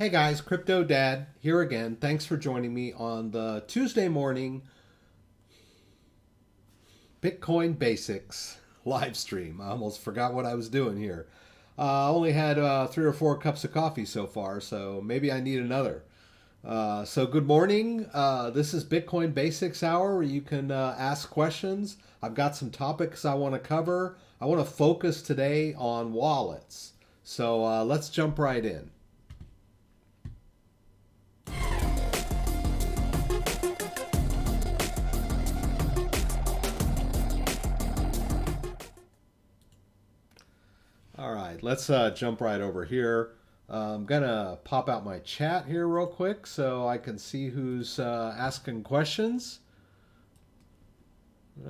Hey guys, CryptoDad here again. Thanks for joining me on the Tuesday morning Bitcoin Basics live stream. I almost forgot what I was doing here. I only had 3 or 4 cups of coffee so far, so maybe I need another. So good morning. This is Bitcoin Basics Hour where you can ask questions. I've got some topics I want to cover. I want to focus today on wallets. So let's jump right in. All right, let's jump right over here. I'm gonna pop out my chat here real quick so I can see who's asking questions.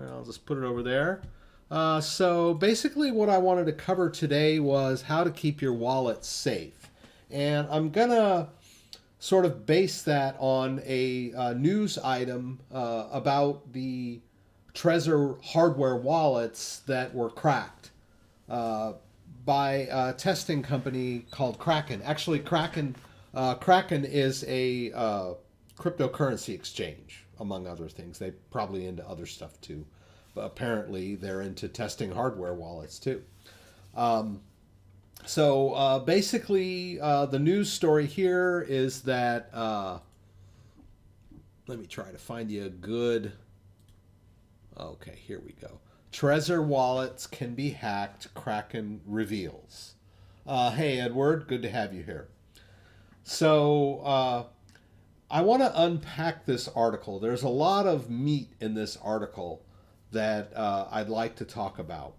I'll just put it over there. So basically what I wanted to cover today was how to keep your wallet safe. And I'm gonna sort of base that on a news item about the Trezor hardware wallets that were cracked. By a testing company called KRAKEN. Actually, KRAKEN is a cryptocurrency exchange, among other things. They're probably into other stuff too, but apparently they're into testing hardware wallets too. So basically, the news story here is that let me try to find you a good. Okay, here we go. Trezor wallets can be hacked, KRAKEN reveals. Hey, Edward, good to have you here. So I want to unpack this article. There's a lot of meat in this article that I'd like to talk about.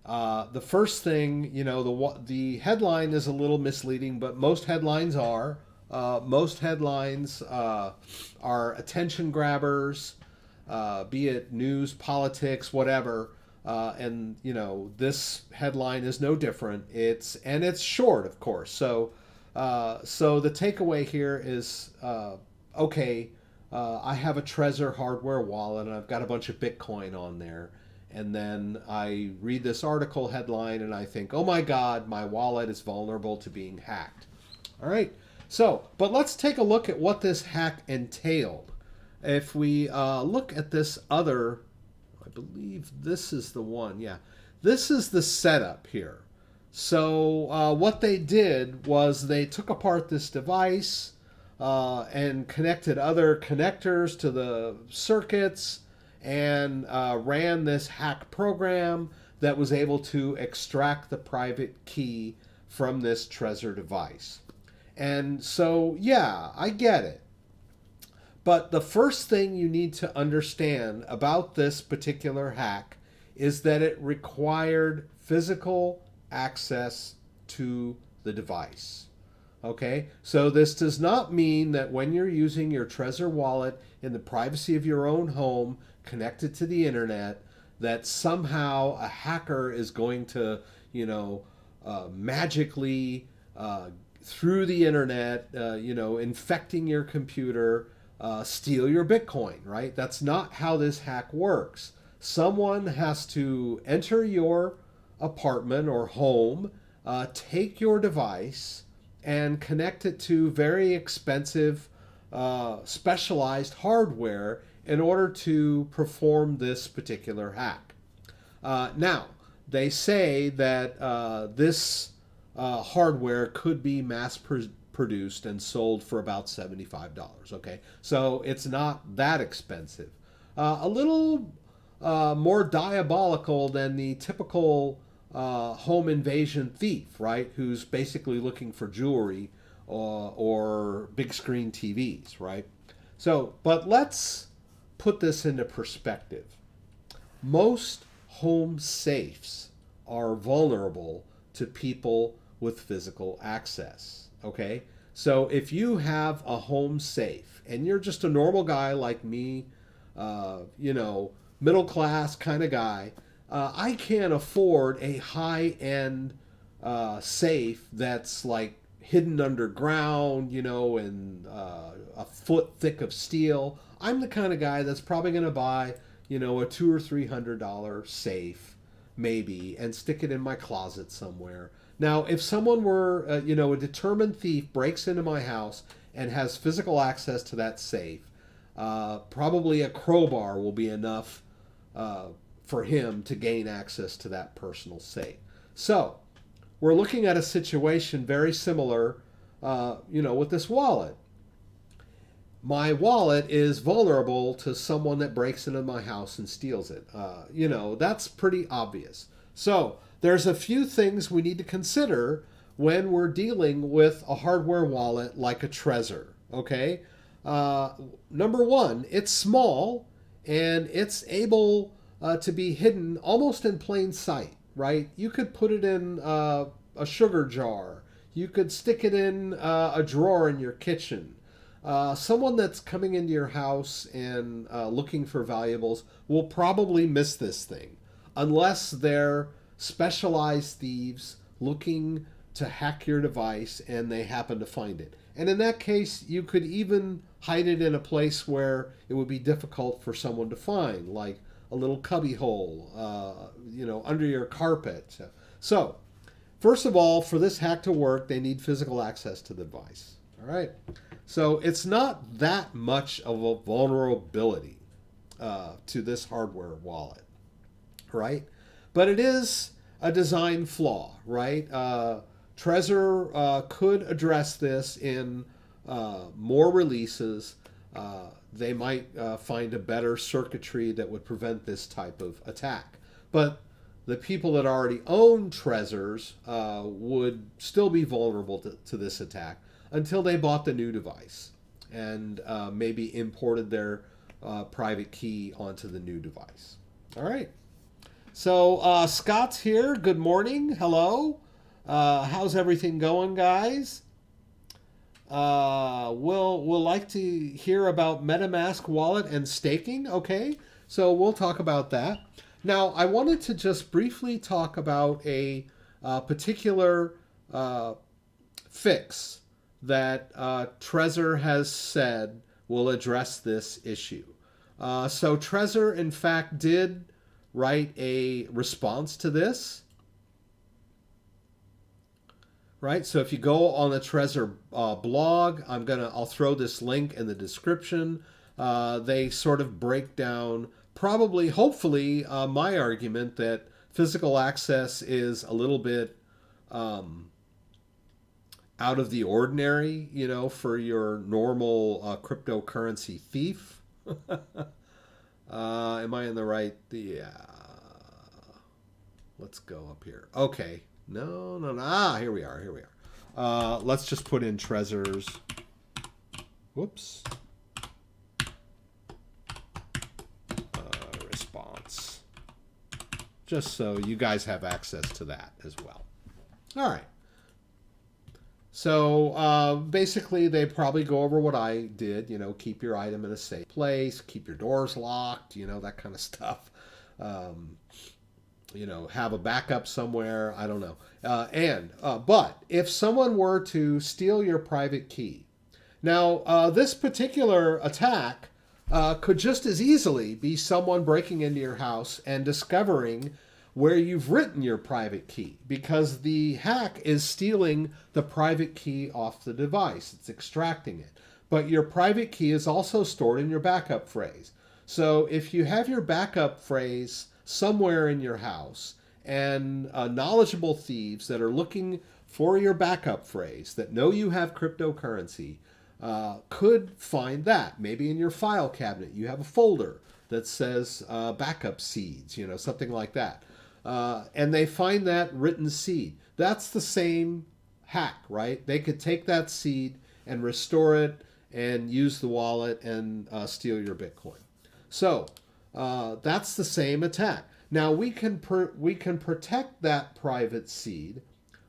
The first thing, you know, the headline is a little misleading, but most headlines are. Most headlines are attention grabbers. Be it news, politics, whatever. And you know, this headline is no different. It's short, of course. So the takeaway here is okay. I have a Trezor hardware wallet and I've got a bunch of Bitcoin on there. And then I read this article headline and I think, oh my God, my wallet is vulnerable to being hacked. All right. So, but let's take a look at what this hack entailed. If we look at this other, I believe this is the one. Yeah, this is the setup here. So what they did was they took apart this device and connected other connectors to the circuits and ran this hack program that was able to extract the private key from this Trezor device. And so, yeah, I get it. But the first thing you need to understand about this particular hack is that it required physical access to the device. Okay, so this does not mean that when you're using your Trezor wallet in the privacy of your own home, connected to the internet, that somehow a hacker is going to, you know, magically through the internet, you know, infecting your computer. Steal your Bitcoin, right? That's not how this hack works. Someone has to enter your apartment or home, take your device, and connect it to very expensive, specialized hardware in order to perform this particular hack. Now, they say that this hardware could be produced and sold for about $75. Okay, so it's not that expensive. A little more diabolical than the typical home invasion thief, right? Who's basically looking for jewelry or big screen TVs, right? So, but let's put this into perspective. Most home safes are vulnerable to people with physical access. Okay, so if you have a home safe and you're just a normal guy like me, you know, middle class kind of guy, I can't afford a high-end safe that's like hidden underground, you know, and a foot thick of steel. I'm the kind of guy that's probably going to buy, you know, a $200 or $300 safe maybe and stick it in my closet somewhere. Now, if someone were, a determined thief breaks into my house and has physical access to that safe, probably a crowbar will be enough for him to gain access to that personal safe. So, we're looking at a situation very similar, with this wallet. My wallet is vulnerable to someone that breaks into my house and steals it. That's pretty obvious. So, there's a few things we need to consider when we're dealing with a hardware wallet like a Trezor, okay? Number one, it's small and it's able to be hidden almost in plain sight, right? You could put it in a sugar jar. You could stick it in a drawer in your kitchen. Someone that's coming into your house and looking for valuables will probably miss this thing unless they're specialized thieves looking to hack your device and they happen to find it. And in that case, you could even hide it in a place where it would be difficult for someone to find, like a little cubby hole, under your carpet. So, first of all, for this hack to work, they need physical access to the device. All right. So it's not that much of a vulnerability to this hardware wallet, right? But it is a design flaw, right? Trezor could address this in more releases. They might find a better circuitry that would prevent this type of attack. But the people that already own Trezors would still be vulnerable to this attack until they bought the new device and maybe imported their private key onto the new device. All right. So Scott's here. Good morning. Hello. How's everything going, guys? We'll like to hear about MetaMask wallet and staking. Okay. So we'll talk about that. Now, I wanted to just briefly talk about a particular fix that Trezor has said will address this issue. So Trezor, in fact, did write a response to this. Right, so if you go on the Trezor blog, I'll throw this link in the description. They sort of break down, probably, hopefully, my argument that physical access is a little bit out of the ordinary, for your normal cryptocurrency thief. Am I in the right? Yeah. Let's go up here. Okay. No. Here we are. Let's just put in Trezor's. Whoops. Response. Just so you guys have access to that as well. All right. So basically, they probably go over what I did. Keep your item in a safe place, keep your doors locked. That kind of stuff. Have a backup somewhere. I don't know. But if someone were to steal your private key, now this particular attack could just as easily be someone breaking into your house and discovering where you've written your private key, because the hack is stealing the private key off the device. It's extracting it. But your private key is also stored in your backup phrase. So if you have your backup phrase somewhere in your house and knowledgeable thieves that are looking for your backup phrase that know you have cryptocurrency could find that. Maybe in your file cabinet you have a folder that says backup seeds, something like that. And they find that written seed. That's the same hack, right? They could take that seed and restore it and use the wallet and steal your Bitcoin. So that's the same attack. Now we can protect that private seed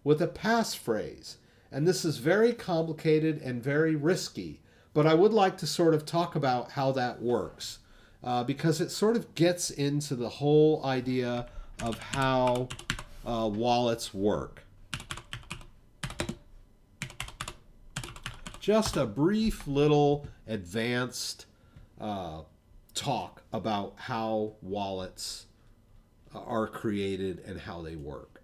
with a passphrase, and this is very complicated and very risky. But I would like to sort of talk about how that works because it sort of gets into the whole idea of how wallets work. Just a brief little advanced talk about how wallets are created and how they work.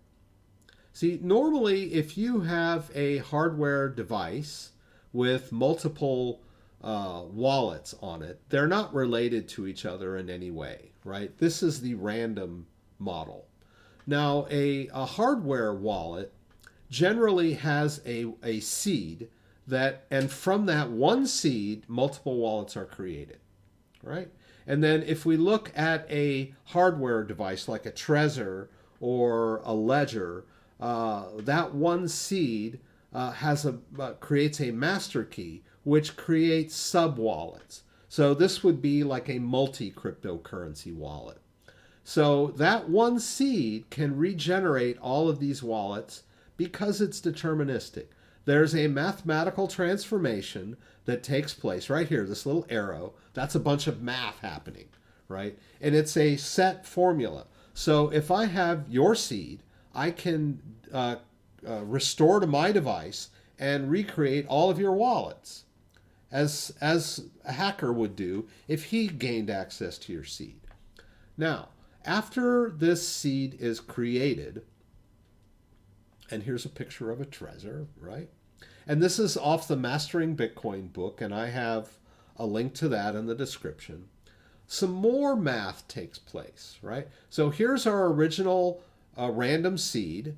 See, normally if you have a hardware device with multiple wallets on it, they're not related to each other in any way, right? This is the random model. Now, a hardware wallet generally has a seed that, and from that one seed, multiple wallets are created, right? And then if we look at a hardware device like a Trezor or a Ledger, that one seed creates a master key, which creates sub-wallets. So this would be like a multi-cryptocurrency wallet. So that one seed can regenerate all of these wallets because it's deterministic. There's a mathematical transformation that takes place right here, this little arrow. That's a bunch of math happening, right? And it's a set formula. So if I have your seed, I can restore to my device and recreate all of your wallets as a hacker would do if he gained access to your seed. Now, after this seed is created, and here's a picture of a Trezor, right? And this is off the Mastering Bitcoin book, and I have a link to that in the description. Some more math takes place, right? So here's our original random seed.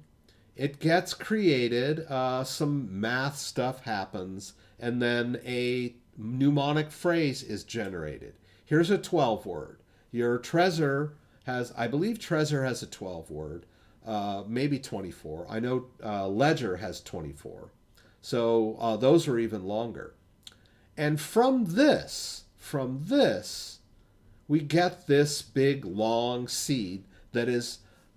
It gets created, some math stuff happens, and then a mnemonic phrase is generated. Here's a 12-word. Your Trezor has, I believe Trezor has a 12-word, maybe 24. I know Ledger has 24. So those are even longer. And from this, we get this big, long seed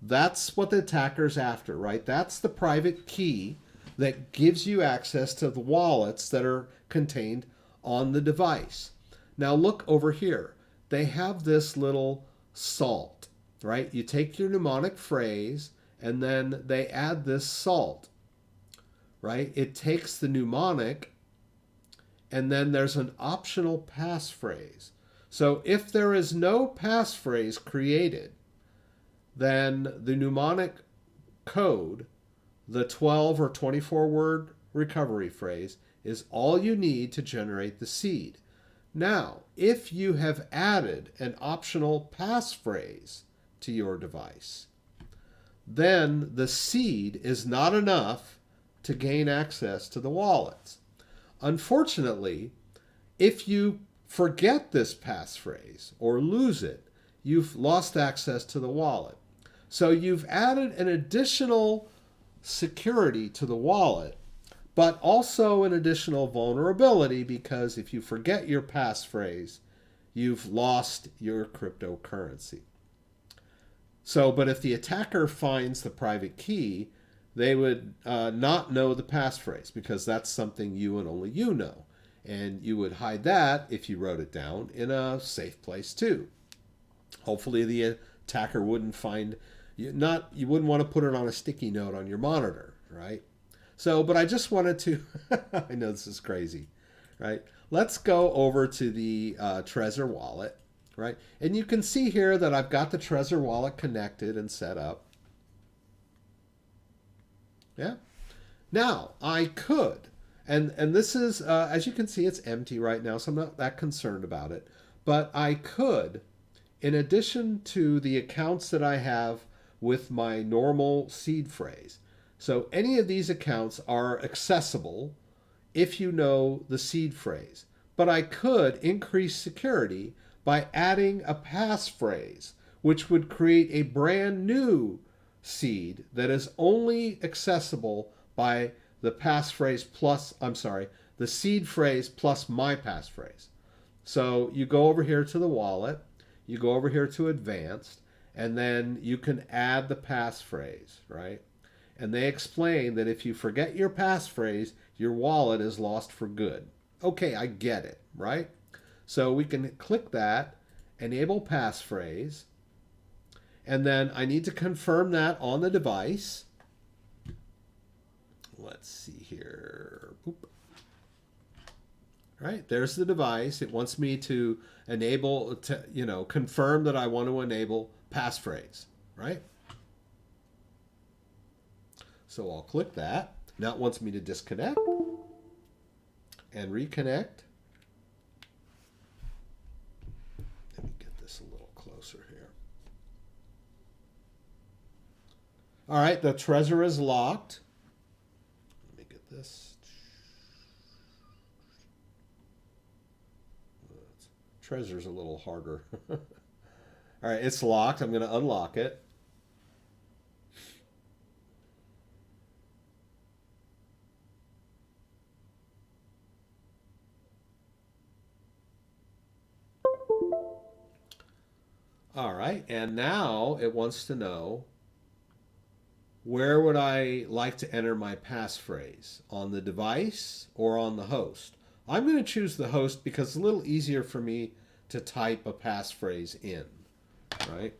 that's what the attacker's after, right? That's the private key that gives you access to the wallets that are contained on the device. Now look over here. They have this little salt, right? You take your mnemonic phrase and then they add this salt, right? It takes the mnemonic and then there's an optional passphrase. So if there is no passphrase created, then the mnemonic code, the 12 or 24 word recovery phrase, is all you need to generate the seed. Now, if you have added an optional passphrase to your device, then the seed is not enough to gain access to the wallets. Unfortunately, if you forget this passphrase or lose it, you've lost access to the wallet. So you've added an additional security to the wallet, but also an additional vulnerability, because if you forget your passphrase, you've lost your cryptocurrency. So, but if the attacker finds the private key, they would not know the passphrase, because that's something you and only you know. And you would hide that, if you wrote it down, in a safe place too. Hopefully the attacker wouldn't find, you wouldn't want to put it on a sticky note on your monitor, right? So, but I just wanted to, I know this is crazy, right? Let's go over to the Trezor wallet, right? And you can see here that I've got the Trezor wallet connected and set up. Yeah. Now, I could, and this is, as you can see, it's empty right now, so I'm not that concerned about it. But I could, in addition to the accounts that I have with my normal seed phrase, so any of these accounts are accessible if you know the seed phrase. But I could increase security by adding a passphrase, which would create a brand new seed that is only accessible by the passphrase plus, the seed phrase plus my passphrase. So you go over here to the wallet, you go over here to advanced, and then you can add the passphrase, right? And they explain that if you forget your passphrase, your wallet is lost for good. Okay, I get it, right? So we can click that, enable passphrase, and then I need to confirm that on the device. Let's see here. Oop. Right, there's the device. It wants me to enable, confirm that I want to enable passphrase, right? So I'll click that. Now it wants me to disconnect and reconnect. Let me get this a little closer here. All right, the Trezor is locked. Let me get this. Trezor's a little harder. All right, it's locked. I'm going to unlock it. All right, and now it wants to know, where would I like to enter my passphrase? On the device or on the host? I'm going to choose the host because it's a little easier for me to type a passphrase in, right?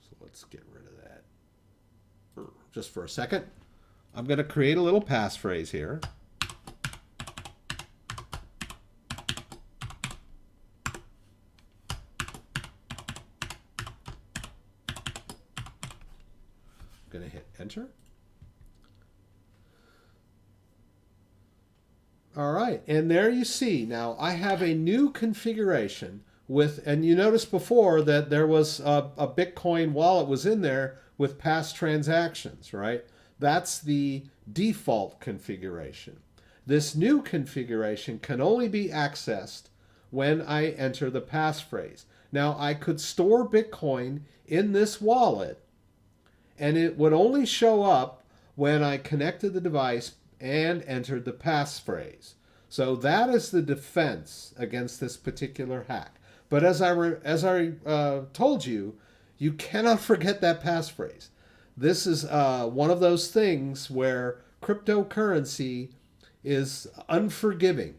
So let's get rid of that just for a second. I'm going to create a little passphrase here. Going to hit enter. All right, and there you see, now I have a new configuration with, and you noticed before that there was a Bitcoin wallet was in there with past transactions, right? That's the default configuration. This new configuration can only be accessed when I enter the passphrase. Now I could store Bitcoin in this wallet, and it would only show up when I connected the device and entered the passphrase. So that is the defense against this particular hack. But as I told you, you cannot forget that passphrase. This is one of those things where cryptocurrency is unforgiving.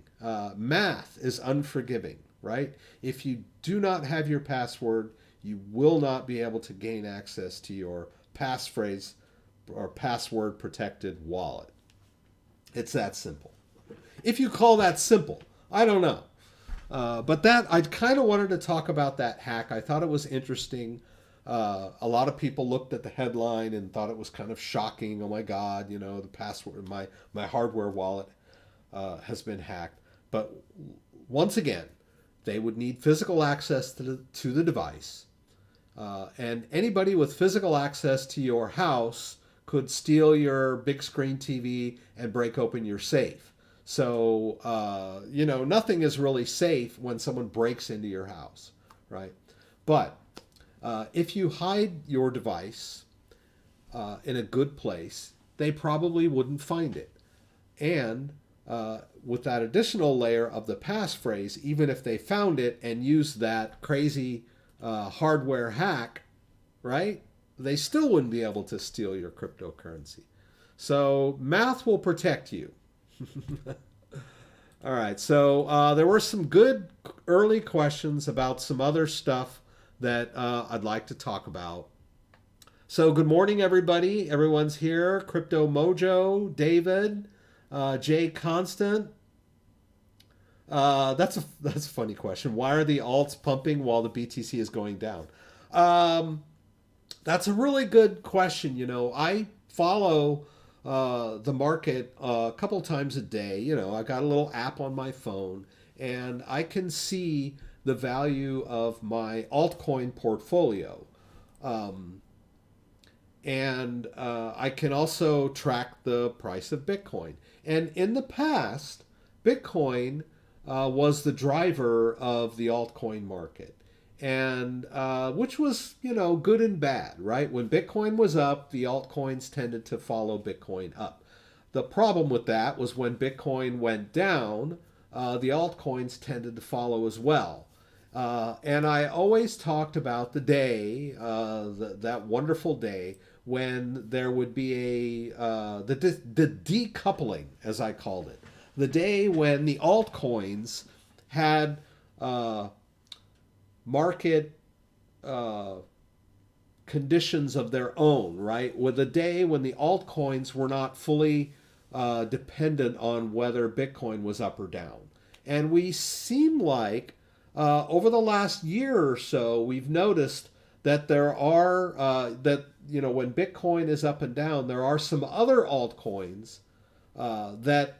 Math is unforgiving, right? If you do not have your password, you will not be able to gain access to your passphrase or password protected wallet. It's that simple. If you call that simple, I don't know. But that, I kind of wanted to talk about that hack. I thought it was interesting. A lot of people looked at the headline and thought it was kind of shocking. Oh my God, you know, the password, my hardware wallet has been hacked. But once again, they would need physical access to the device. And anybody with physical access to your house could steal your big screen TV and break open your safe. So, you know, nothing is really safe when someone breaks into your house, right? But if you hide your device in a good place, they probably wouldn't find it. And with that additional layer of the passphrase, even if they found it and used that crazy hardware hack, right? They still wouldn't be able to steal your cryptocurrency. So math will protect you. All right, so there were some good early questions about some other stuff that I'd like to talk about. So good morning, everybody. Everyone's here. Crypto Mojo, David, Jay Constant. That's a funny question. Why are the alts pumping while the BTC is going down? That's a really good question. You know, I follow the market a couple times a day. You know, I got a little app on my phone, and I can see the value of my altcoin portfolio. And I can also track the price of Bitcoin. And in the past, Bitcoin was the driver of the altcoin market, and which was, you know, good and bad, right? When Bitcoin was up, the altcoins tended to follow Bitcoin up. The problem with that was when Bitcoin went down, the altcoins tended to follow as well. And I always talked about the day, that wonderful day, when there would be the decoupling, as I called it. The day when the altcoins had market conditions of their own, right? With the day when the altcoins were not fully dependent on whether Bitcoin was up or down. And we seem like over the last year or so, we've noticed that there are that when Bitcoin is up and down, there are some other altcoins that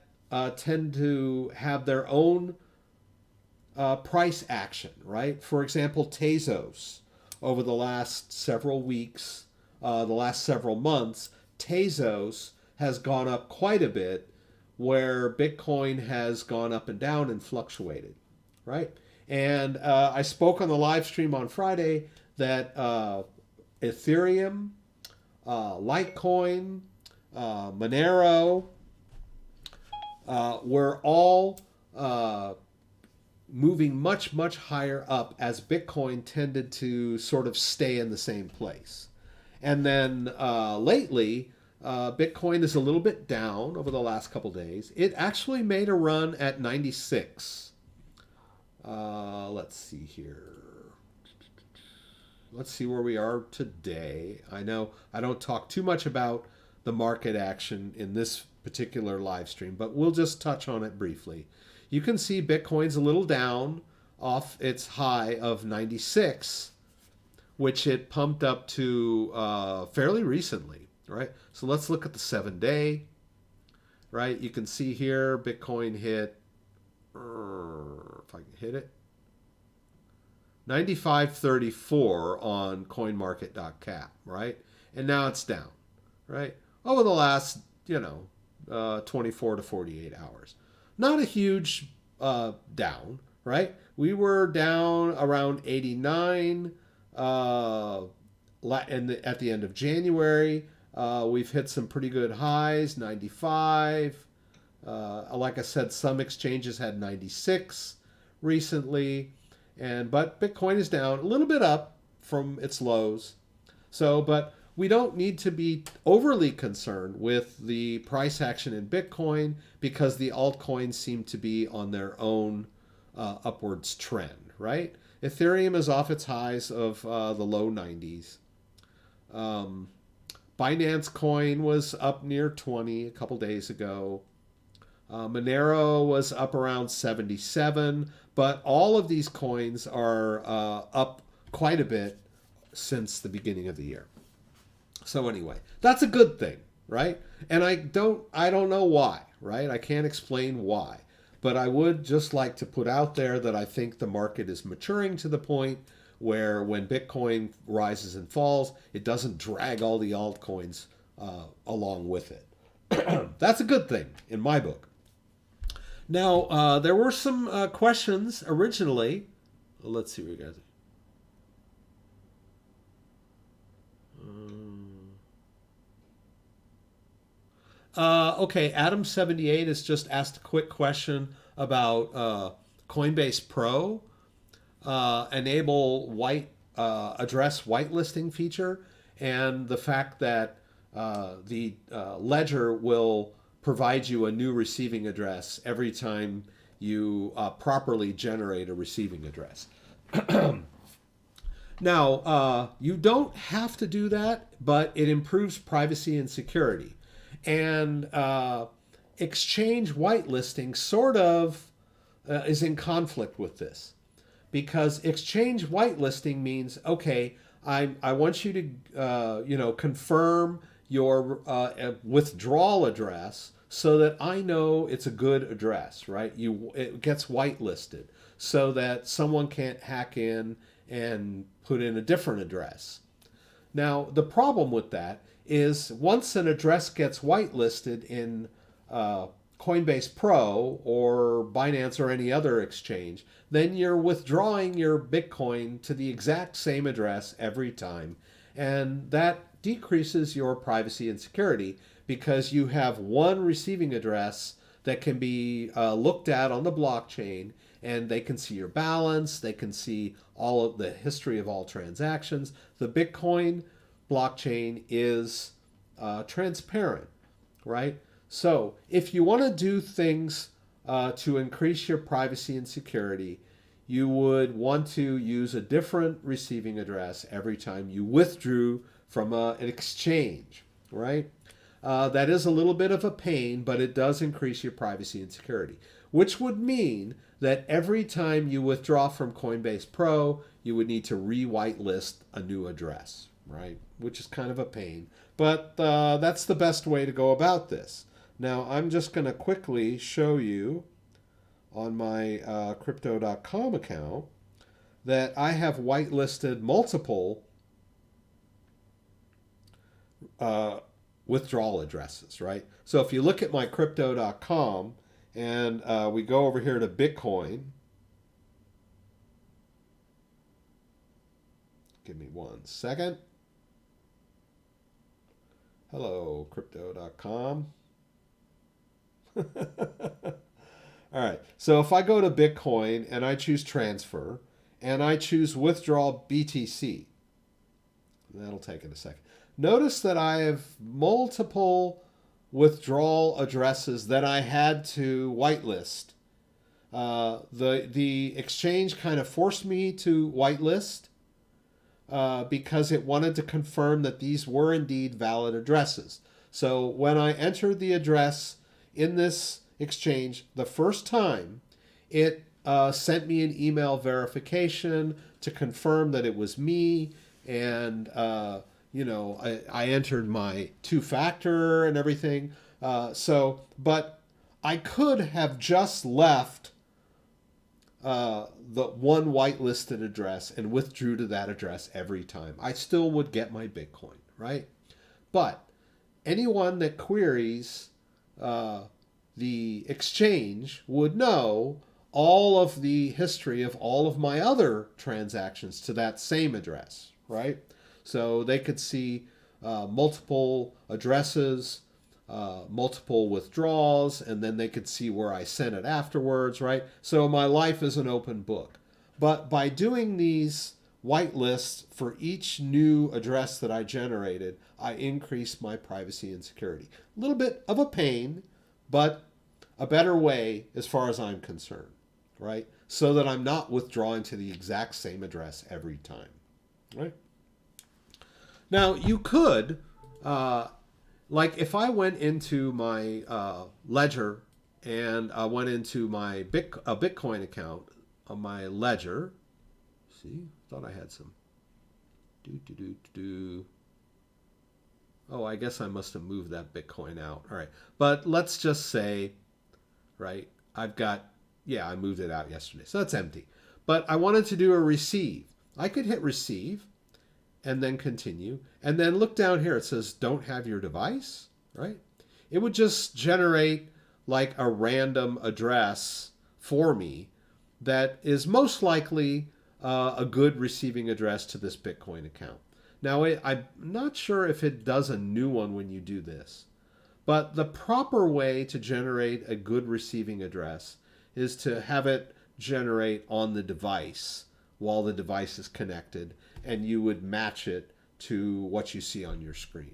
tend to have their own price action, right? For example, Tezos. Over the last several weeks, the last several months, Tezos has gone up quite a bit, where Bitcoin has gone up and down and fluctuated, right? And I spoke on the live stream on Friday that Ethereum, Litecoin, Monero were all moving much, much higher up as Bitcoin tended to sort of stay in the same place. And then lately, Bitcoin is a little bit down over the last couple days. It actually made a run at 96. Let's see here. Let's see where we are today. I know I don't talk too much about the market action in this particular live stream, but we'll just touch on it briefly. You can see Bitcoin's a little down off its high of 96, which it pumped up to fairly recently, right? So let's look at the 7-day, right? You can see here Bitcoin hit, if I can hit it, 95.34 on coinmarket.cap, right? And now it's down, right? Over the last, 24 to 48 hours. Not a huge down, right? We were down around 89 at the end of January. We've hit some pretty good highs, 95. Like I said, some exchanges had 96 recently. But Bitcoin is down, a little bit up from its lows. But we don't need to be overly concerned with the price action in Bitcoin because the altcoins seem to be on their own upwards trend, right? Ethereum is off its highs of the low 90s. Binance Coin was up near 20 a couple days ago. Monero was up around 77, but all of these coins are up quite a bit since the beginning of the year. So anyway, that's a good thing, right? And I don't know why, right? I can't explain why, but I would just like to put out there that I think the market is maturing to the point where when Bitcoin rises and falls, it doesn't drag all the altcoins along with it. That's a good thing in my book. Now, there were some questions originally. Let's see what you guys. Okay, Adam78 has just asked a quick question about Coinbase Pro. Enable address whitelisting feature and the fact that the ledger will provide you a new receiving address every time you properly generate a receiving address. Now, you don't have to do that, but it improves privacy and security. And exchange whitelisting sort of is in conflict with this, because exchange whitelisting means, okay, I want you to confirm your withdrawal address so that I know it's a good address, right? It gets whitelisted so that someone can't hack in and put in a different address. Now, the problem with that is once an address gets whitelisted in Coinbase Pro or Binance or any other exchange, then you're withdrawing your Bitcoin to the exact same address every time. And that decreases your privacy and security because you have one receiving address that can be looked at on the blockchain, and they can see your balance, they can see all of the history of all transactions. The Bitcoin blockchain is transparent, right? So if you want to do things to increase your privacy and security, you would want to use a different receiving address every time you withdrew from an exchange, right? That is a little bit of a pain, but it does increase your privacy and security. which would mean that every time you withdraw from Coinbase Pro, you would need to re-whitelist a new address, right? Which is kind of a pain, but that's the best way to go about this. Now, I'm just going to quickly show you on my Crypto.com account that I have whitelisted multiple withdrawal addresses, right? So if you look at my Crypto.com and we go over here to Bitcoin, give me 1 second. Hello, Crypto.com. All right, so if I go to Bitcoin and I choose transfer and I choose withdraw BTC, that'll take it a second. Notice that I have multiple withdrawal addresses that I had to whitelist. The exchange kind of forced me to whitelist because it wanted to confirm that these were indeed valid addresses. So when I entered the address in this exchange the first time, it sent me an email verification to confirm that it was me, and I entered my 2-factor and everything. But I could have just left the one whitelisted address and withdrew to that address every time. I still would get my Bitcoin, right? But anyone that queries the exchange would know all of the history of all of my other transactions to that same address, right? So they could see multiple addresses, multiple withdrawals, and then they could see where I sent it afterwards, right? So my life is an open book. But by doing these whitelists for each new address that I generated, I increased my privacy and security. A little bit of a pain, but a better way as far as I'm concerned, right? So that I'm not withdrawing to the exact same address every time, right? Now, you could, like if I went into my ledger and I went into my Bitcoin account on my ledger, see, thought I had some, oh, I guess I must have moved that Bitcoin out. All right, but let's just say, right, I've got, yeah, I moved it out yesterday, so that's empty. But I wanted to do a receive. I could hit receive and then continue, and then look down here. It says don't have your device, right? It would just generate like a random address for me that is most likely a good receiving address to this Bitcoin account. Now, I'm not sure if it does a new one when you do this, but the proper way to generate a good receiving address is to have it generate on the device while the device is connected, and you would match it to what you see on your screen.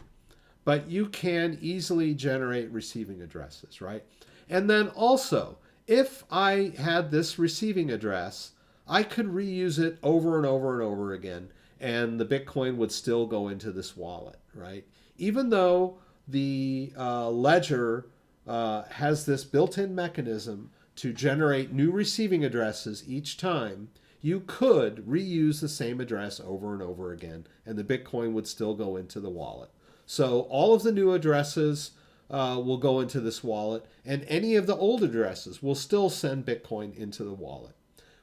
But you can easily generate receiving addresses, right? And then also, if I had this receiving address, I could reuse it over and over and over again, and the Bitcoin would still go into this wallet, right? Even though the ledger has this built-in mechanism to generate new receiving addresses each time, you could reuse the same address over and over again, and the Bitcoin would still go into the wallet. So all of the new addresses will go into this wallet, and any of the old addresses will still send Bitcoin into the wallet.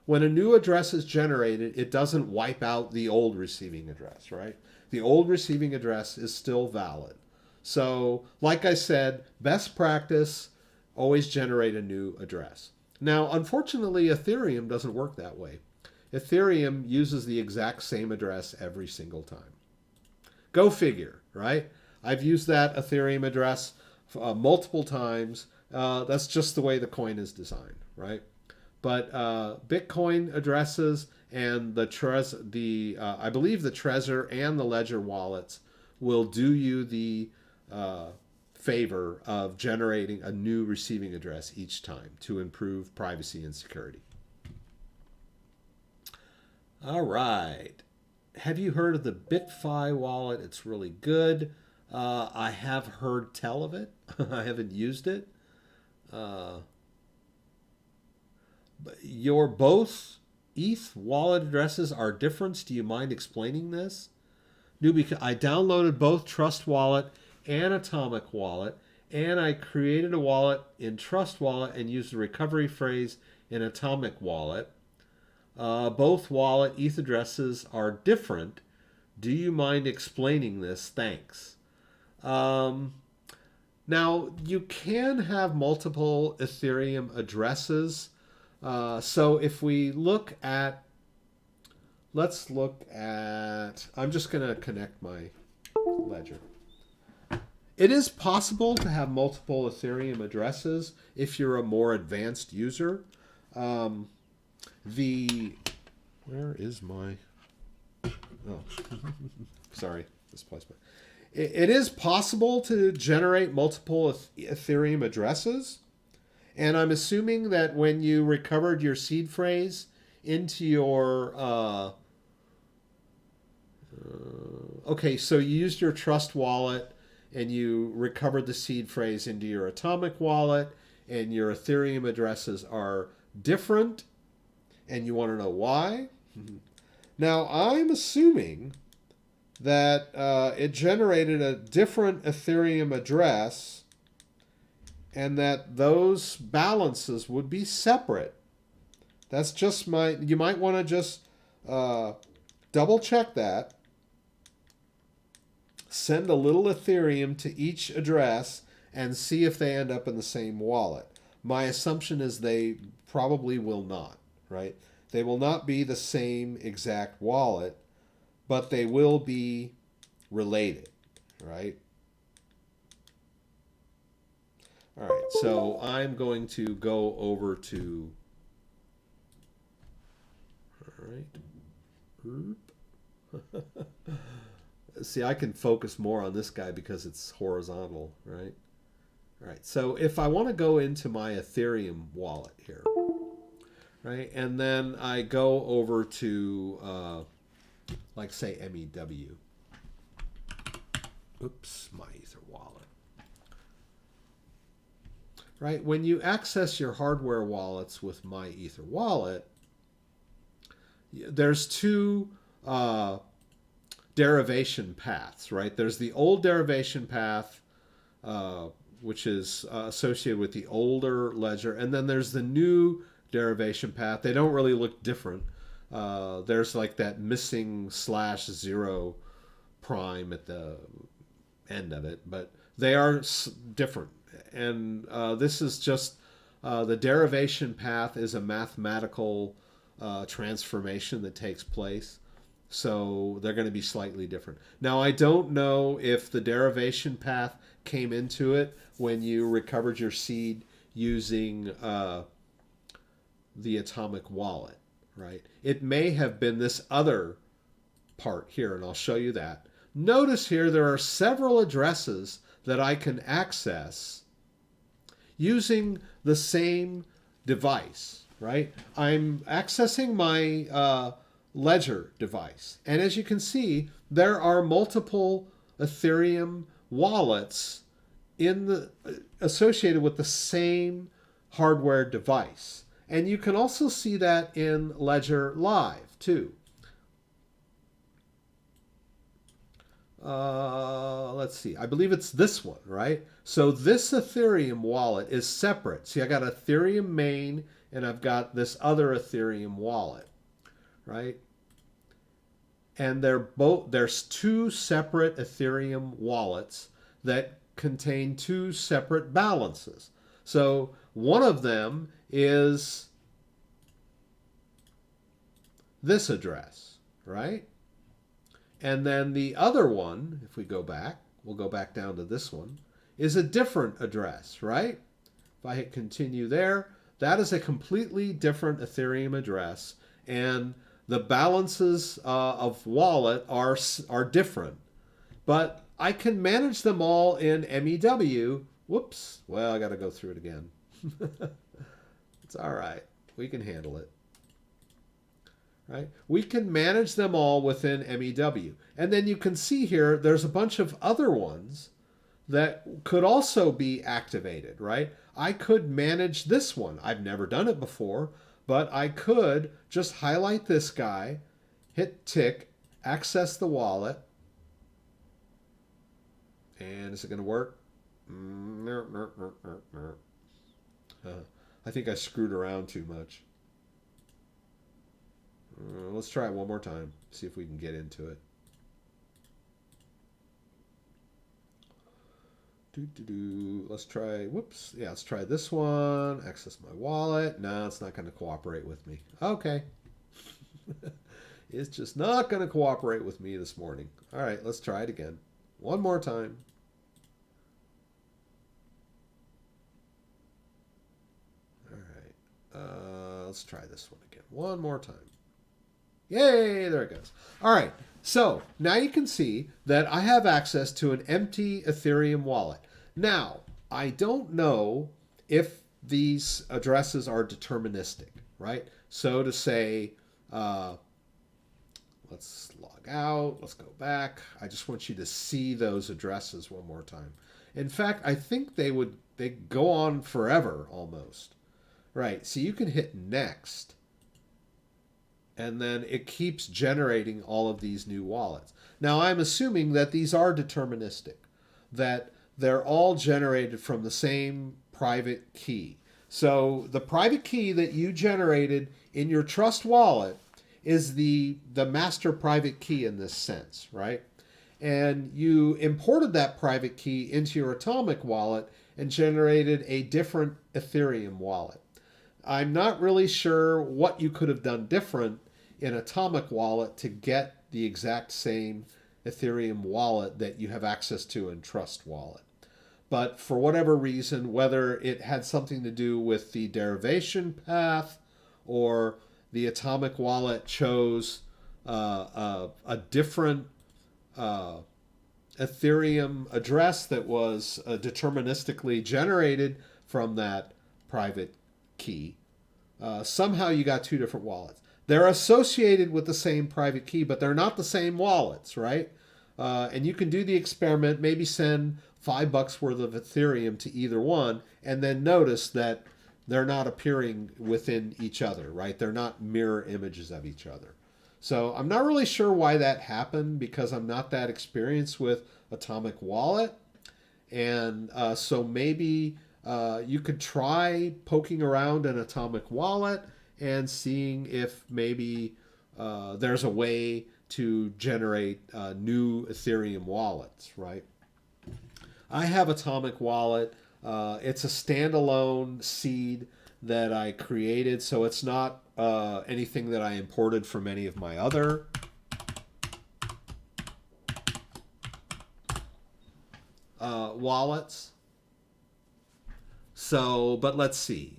When a new address is generated, it doesn't wipe out the old receiving address, right? The old receiving address is still valid. So, like I said, best practice, always generate a new address. Now, unfortunately, Ethereum doesn't work that way. Ethereum uses the exact same address every single time. Go figure, right? I've used that Ethereum address multiple times. That's just the way the coin is designed, right? But Bitcoin addresses and I believe the Trezor and the Ledger wallets will do you the favor of generating a new receiving address each time to improve privacy and security. All right. Have you heard of the BitFi wallet? It's really good. I have heard tell of it. I haven't used it. Your both ETH wallet addresses are different. Do you mind explaining this? Newbie, I downloaded both Trust Wallet and Atomic Wallet, and I created a wallet in Trust Wallet and used the recovery phrase in Atomic Wallet. Both wallet ETH addresses are different. Do you mind explaining this? Thanks. Now, you can have multiple Ethereum addresses. So if we look at, let's look at, I'm just going to connect my ledger. It is possible to have multiple Ethereum addresses if you're a more advanced user. Where is my, oh, sorry, misplacement. It is possible to generate multiple Ethereum addresses. And I'm assuming that when you recovered your seed phrase into your, okay, so you used your Trust Wallet and you recovered the seed phrase into your Atomic Wallet, and your Ethereum addresses are different, and you want to know why? Now, I'm assuming that it generated a different Ethereum address and that those balances would be separate. That's just you might want to just double check that. Send a little Ethereum to each address and see if they end up in the same wallet. My assumption is they probably will not, right? They will not be the same exact wallet, but they will be related, right? All right, so I'm going to go over to, all right. See, I can focus more on this guy because it's horizontal, right? All right, so if I want to go into my Ethereum wallet here, right, and then I go over to, like, say, MEW. Oops, my Ether wallet. Right, when you access your hardware wallets with my Ether wallet, there's two derivation paths, right? There's the old derivation path, which is associated with the older ledger, and then there's the new derivation path. They don't really look different. There's like that missing /0 prime at the end of it, but they are different. And this is just the derivation path is a mathematical transformation that takes place. So they're going to be slightly different. Now, I don't know if the derivation path came into it when you recovered your seed using the Atomic Wallet, right? It may have been this other part here, and I'll show you that. Notice here there are several addresses that I can access using the same device, right? I'm accessing my ledger device. And as you can see, there are multiple Ethereum wallets associated with the same hardware device. And you can also see that in Ledger Live too. Let's see, I believe it's this one, right? So this Ethereum wallet is separate. See, I got Ethereum main and I've got this other Ethereum wallet, right? And there's two separate Ethereum wallets that contain two separate balances. So one of them is this address, right? And then the other one, if we go back, we'll go back down to this one, is a different address, right? If I hit continue there, that is a completely different Ethereum address, and the balances of wallet are different. But I can manage them all in MEW. Whoops, well, I got to go through it again. It's all right. We can handle it. Right? We can manage them all within MEW. And then you can see here, there's a bunch of other ones that could also be activated, right? I could manage this one. I've never done it before, But I could just highlight this guy, hit tick, access the wallet. And is it going to work? I think I screwed around too much. Let's try it one more time. See if we can get into it. Let's try, whoops. Yeah, let's try this one. Access my wallet. No, it's not going to cooperate with me. Okay. It's just not going to cooperate with me this morning. All right, let's try it again. One more time. All right. Let's try this one again. One more time. Yay, there it goes. All right, so now you can see that I have access to an empty Ethereum wallet. Now, I don't know if these addresses are deterministic, right? So to say, let's log out, let's go back. I just want you to see those addresses one more time. In fact, I think they go on forever almost. Right, so you can hit next. And then it keeps generating all of these new wallets. Now, I'm assuming that these are deterministic, that they're all generated from the same private key. So the private key that you generated in your Trust wallet is the master private key in this sense, right? And you imported that private key into your Atomic wallet and generated a different Ethereum wallet. I'm not really sure what you could have done different in Atomic wallet to get the exact same Ethereum wallet that you have access to in Trust wallet. But for whatever reason, whether it had something to do with the derivation path or the Atomic wallet chose a different Ethereum address that was deterministically generated from that private key, somehow you got two different wallets. They're associated with the same private key, but they're not the same wallets, right? And you can do the experiment, maybe send $5 worth of Ethereum to either one, and then notice that they're not appearing within each other, right? They're not mirror images of each other. So I'm not really sure why that happened because I'm not that experienced with Atomic Wallet. And so maybe you could try poking around an Atomic Wallet and seeing if maybe there's a way to generate new Ethereum wallets, right? I have Atomic Wallet. It's a standalone seed that I created, so it's not anything that I imported from any of my other wallets. So, but let's see.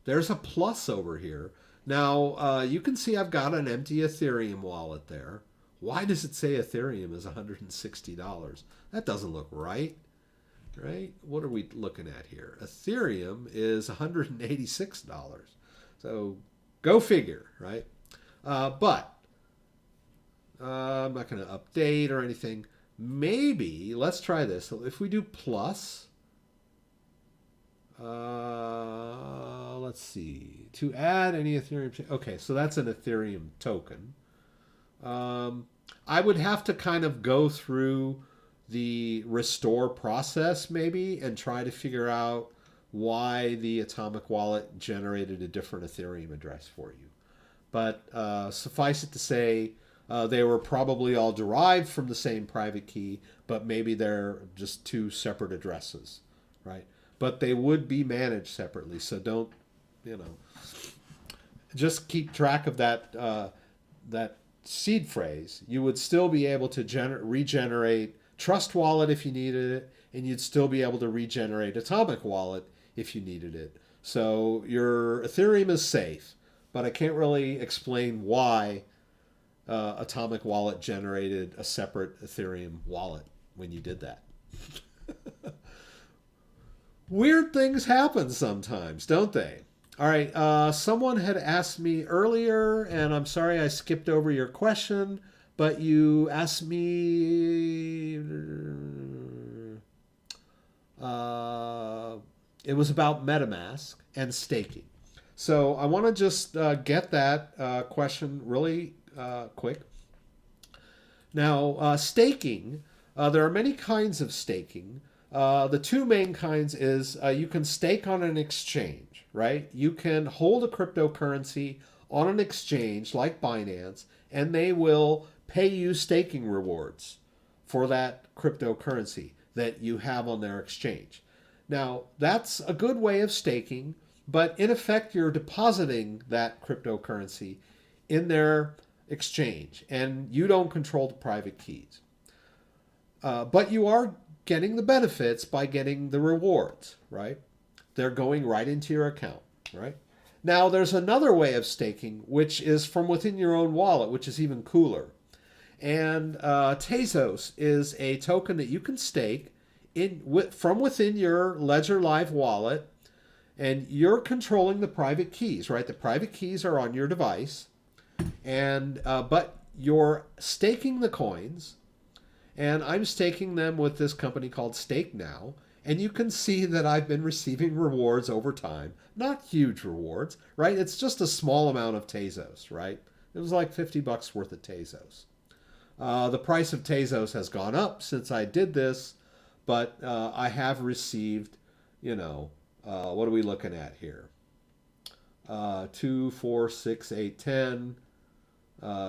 There's a plus over here. Now, you can see I've got an empty Ethereum wallet there. Why does it say Ethereum is $160? That doesn't look right, right? What are we looking at here? Ethereum is $186. So go figure, right? But I'm not going to update or anything. Maybe, let's try this. So if we do plus, let's see, to add any Ethereum. Okay, so that's an Ethereum token. I would have to kind of go through the restore process maybe and try to figure out why the Atomic Wallet generated a different Ethereum address for you. But suffice it to say, they were probably all derived from the same private key, but maybe they're just two separate addresses, right? But they would be managed separately, so don't, just keep track of that that seed phrase. You would still be able to regenerate Trust Wallet if you needed it, and you'd still be able to regenerate Atomic Wallet if you needed it. So your Ethereum is safe, but I can't really explain why Atomic Wallet generated a separate Ethereum wallet when you did that. Weird things happen sometimes, don't they? All right, someone had asked me earlier, and I'm sorry I skipped over your question, but you asked me, it was about MetaMask and staking. So I want to just get that question really quick. Now, staking, there are many kinds of staking. The two main kinds is you can stake on an exchange, right? You can hold a cryptocurrency on an exchange like Binance, and they will pay you staking rewards for that cryptocurrency that you have on their exchange. Now, that's a good way of staking, but in effect, you're depositing that cryptocurrency in their exchange, and you don't control the private keys. But you are getting the benefits by getting the rewards, right? They're going right into your account, right? Now, there's another way of staking, which is from within your own wallet, which is even cooler. And Tezos is a token that you can stake from within your Ledger Live wallet, and you're controlling the private keys, right? The private keys are on your device, and but you're staking the coins, and I'm staking them with this company called Stake Now, and you can see that I've been receiving rewards over time. Not huge rewards, right? It's just a small amount of Tezos, right? It was like $50 worth of Tezos. The price of Tezos has gone up since I did this, but I have received, what are we looking at here? 2, 4, 6, 8, 10,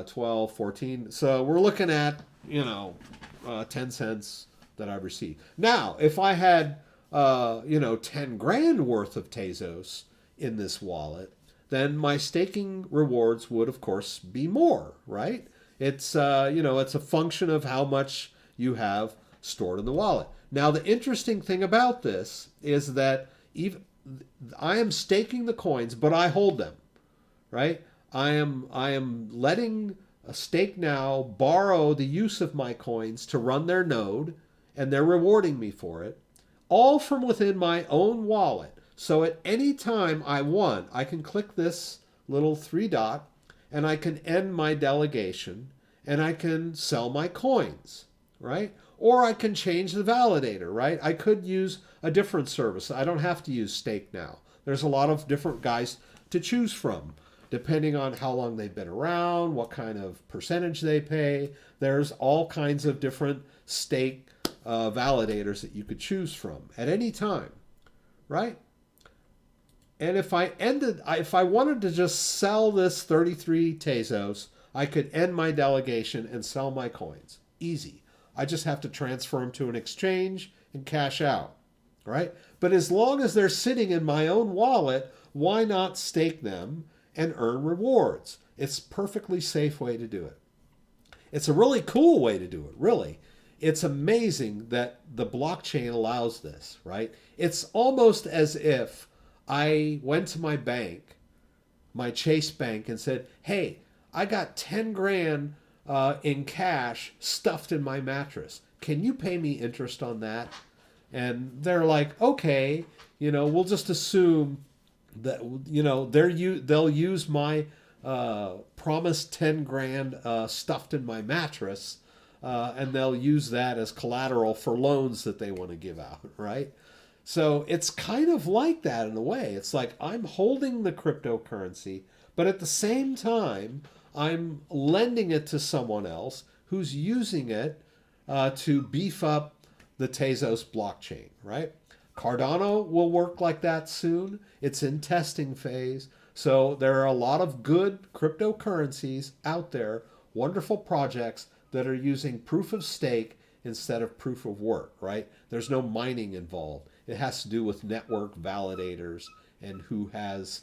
12, 14. So we're looking at, 10 cents that I've received. Now, if I had, 10 grand worth of Tezos in this wallet, then my staking rewards would, of course, be more, right? It's, it's a function of how much you have stored in the wallet. Now, the interesting thing about this is that I am staking the coins, but I hold them, right? I am letting Stake Now borrow the use of my coins to run their node, and they're rewarding me for it, all from within my own wallet. So at any time I want, I can click this little 3 dot, and I can end my delegation, and I can sell my coins, right? Or I can change the validator, right? I could use a different service. I don't have to use Stake Now. There's a lot of different guys to choose from, depending on how long they've been around, what kind of percentage they pay. There's all kinds of different stake validators that you could choose from at any time, right? And if I wanted to just sell this 33 Tezos, I could end my delegation and sell my coins. Easy. I just have to transfer them to an exchange and cash out, right? But as long as they're sitting in my own wallet, why not stake them and earn rewards? It's a perfectly safe way to do it. It's a really cool way to do it, really. It's amazing that the blockchain allows this, right? It's almost as if I went to my bank, my Chase Bank, and said, hey, I got 10 grand in cash stuffed in my mattress. Can you pay me interest on that? And they're like, okay, we'll just assume that, they'll use my promised 10 grand stuffed in my mattress, and they'll use that as collateral for loans that they want to give out, right? So it's kind of like that in a way. It's like I'm holding the cryptocurrency, but at the same time, I'm lending it to someone else who's using it to beef up the Tezos blockchain, right? Cardano will work like that soon. It's in testing phase. So there are a lot of good cryptocurrencies out there, wonderful projects that are using proof of stake instead of proof of work, right? There's no mining involved. It has to do with network validators and who has,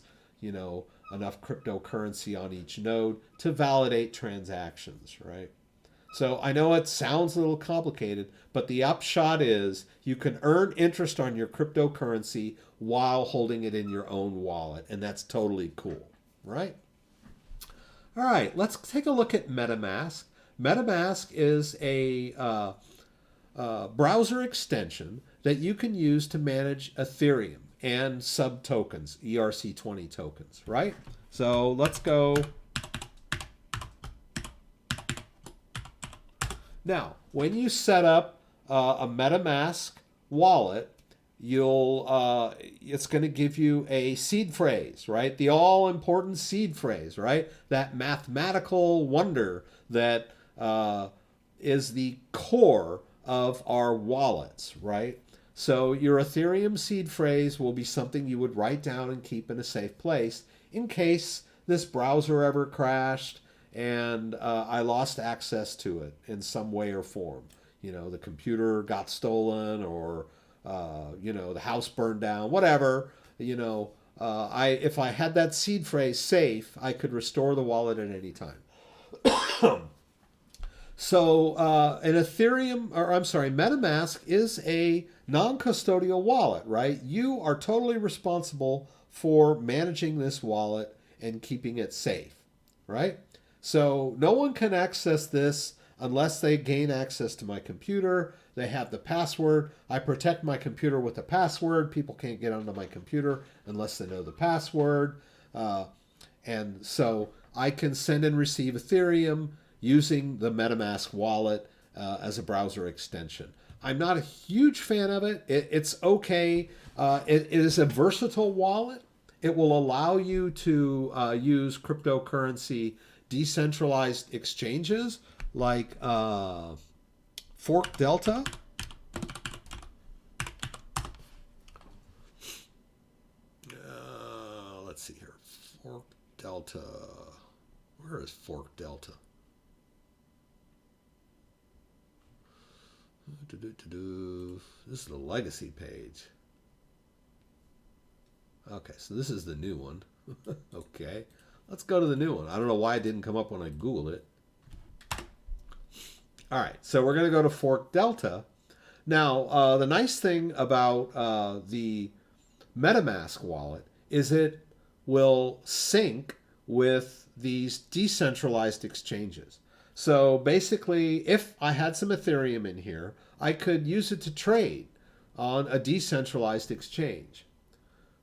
enough cryptocurrency on each node to validate transactions, right? So I know it sounds a little complicated, but the upshot is you can earn interest on your cryptocurrency while holding it in your own wallet, and that's totally cool, right? All right, let's take a look at MetaMask. MetaMask is a browser extension that you can use to manage Ethereum and sub-tokens, ERC20 tokens, right? So let's go. Now, when you set up a MetaMask wallet, it's going to give you a seed phrase, right? The all important seed phrase, right? That mathematical wonder that is the core of our wallets, right? So your Ethereum seed phrase will be something you would write down and keep in a safe place in case this browser ever crashed and I lost access to it in some way or form. The computer got stolen, or the house burned down, whatever. If I had that seed phrase safe, I could restore the wallet at any time. So an MetaMask is a non-custodial wallet, right? You are totally responsible for managing this wallet and keeping it safe, right? So no one can access this unless they gain access to my computer. They have the password. I protect my computer with a password. People can't get onto my computer unless they know the password. And so I can send and receive Ethereum using the MetaMask wallet as a browser extension. I'm not a huge fan of it. It's okay. It is a versatile wallet. It will allow you to use cryptocurrency decentralized exchanges like ForkDelta. Let's see here. ForkDelta. Where is ForkDelta? This is the legacy page. Okay, so this is the new one. Okay, let's go to the new one. I don't know why it didn't come up when I Googled it. All right, so we're going to go to ForkDelta. Now, the nice thing about the MetaMask wallet is it will sync with these decentralized exchanges. So basically, if I had some Ethereum in here, I could use it to trade on a decentralized exchange.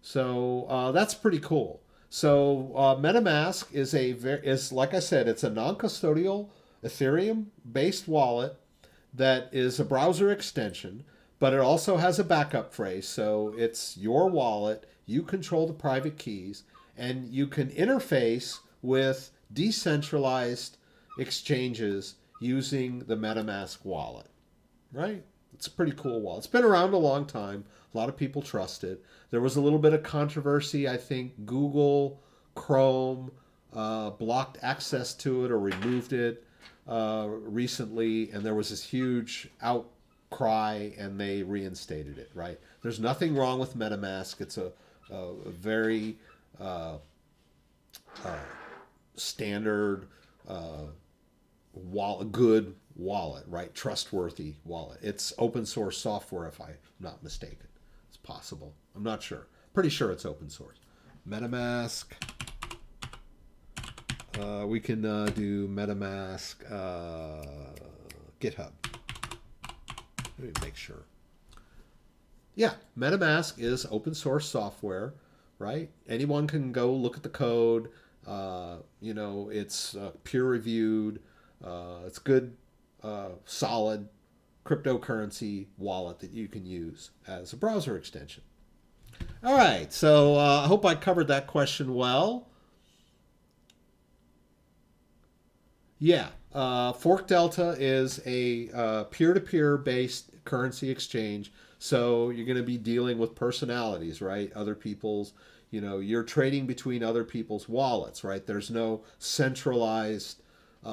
So that's pretty cool. So MetaMask is like I said, it's a non-custodial Ethereum-based wallet that is a browser extension, but it also has a backup phrase. So it's your wallet. You control the private keys, and you can interface with decentralized exchanges using the MetaMask wallet, right? It's a pretty cool wallet. It's been around a long time. A lot of people trust it. There was a little bit of controversy. I think Google Chrome blocked access to it or removed it recently, and there was this huge outcry, and they reinstated it, right? There's nothing wrong with MetaMask. It's a very standard good wallet, right? Trustworthy wallet. It's open source software, if I'm not mistaken. It's possible. I'm not sure. Pretty sure it's open source. MetaMask. We can do MetaMask GitHub. Let me make sure. Yeah, MetaMask is open source software, right? Anyone can go look at the code. It's peer reviewed. It's good, solid cryptocurrency wallet that you can use as a browser extension. All right, so I hope I covered that question well. Yeah, ForkDelta is a peer-to-peer based currency exchange. So you're going to be dealing with personalities, right? Other people's, you're trading between other people's wallets, right? There's no centralized